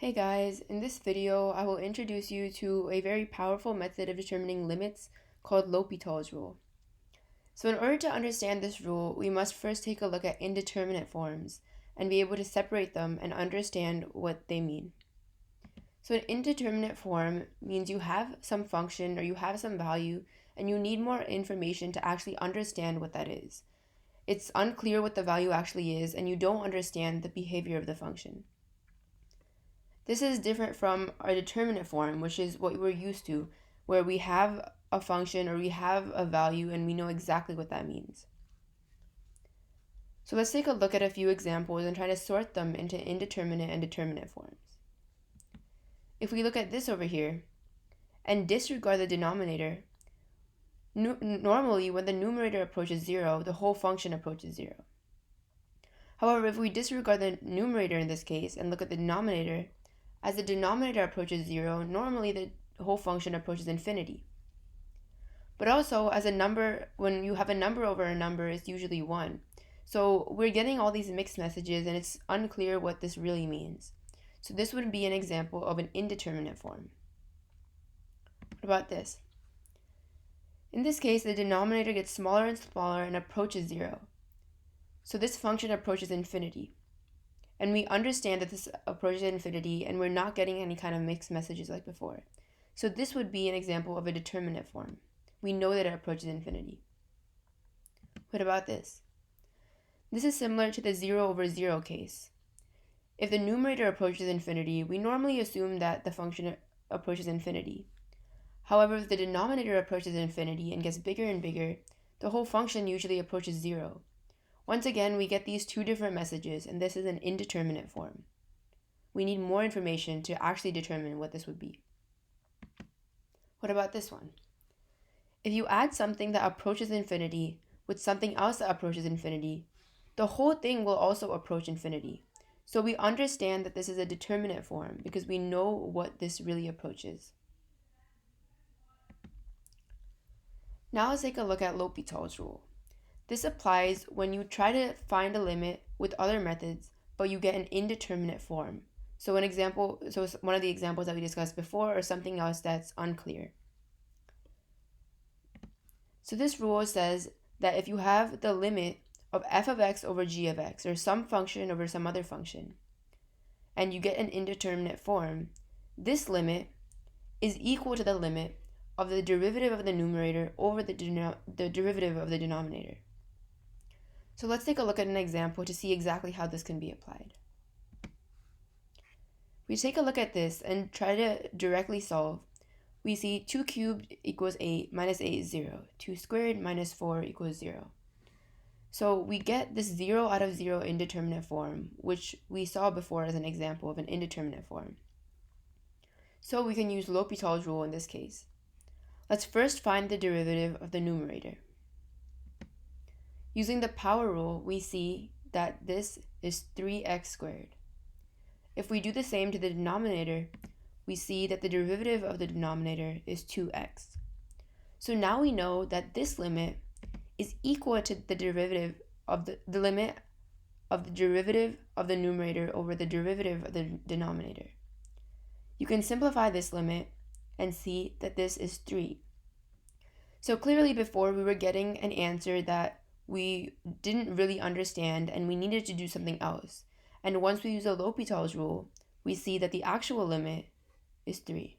Hey guys, in this video I will introduce you to a very powerful method of determining limits called L'Hopital's rule. So in order to understand this rule, we must first take a look at indeterminate forms and be able to separate them and understand what they mean. So an indeterminate form means you have some function or you have some value and you need more information to actually understand what that is. It's unclear what the value actually is and you don't understand the behavior of the function. This is different from our determinate form, which is what we're used to, where we have a function or we have a value and we know exactly what that means. So let's take a look at a few examples and try to sort them into indeterminate and determinate forms. If we look at this over here and disregard the denominator, normally when the numerator approaches 0, the whole function approaches 0. However, if we disregard the numerator in this case and look at the denominator, as the denominator approaches 0, normally the whole function approaches infinity. But also, as a number, when you have a number over a number, it's usually 1. So we're getting all these mixed messages and it's unclear what this really means. So this would be an example of an indeterminate form. What about this? In this case, the denominator gets smaller and smaller and approaches 0. So this function approaches infinity. And we understand that this approaches infinity and we're not getting any kind of mixed messages like before. So this would be an example of a determinate form. We know that it approaches infinity. What about this? This is similar to the 0 over 0 case. If the numerator approaches infinity, we normally assume that the function approaches infinity. However, if the denominator approaches infinity and gets bigger and bigger, the whole function usually approaches 0. Once again, we get these two different messages, and this is an indeterminate form. We need more information to actually determine what this would be. What about this one? If you add something that approaches infinity with something else that approaches infinity, the whole thing will also approach infinity. So we understand that this is a determinate form because we know what this really approaches. Now let's take a look at L'Hopital's rule. This applies when you try to find a limit with other methods, but you get an indeterminate form. So one of the examples that we discussed before or something else that's unclear. So this rule says that if you have the limit of f of x over g of x, or some function over some other function, and you get an indeterminate form, this limit is equal to the limit of the derivative of the numerator over the derivative of the denominator. So let's take a look at an example to see exactly how this can be applied. We take a look at this and try to directly solve. We see 2 cubed equals 8, minus 8 is 0. 2 squared minus 4 equals 0. So we get this 0 out of 0 indeterminate form, which we saw before as an example of an indeterminate form. So we can use L'Hopital's rule in this case. Let's first find the derivative of the numerator. Using the power rule, we see that this is 3x squared. If we do the same to the denominator, we see that the derivative of the denominator is 2x. So now we know that this limit is equal to the derivative of the limit of the derivative of the numerator over the derivative of the denominator. You can simplify this limit and see that this is 3. So clearly before we were getting an answer that we didn't really understand and we needed to do something else. And once we use the L'Hopital's rule, we see that the actual limit is 3.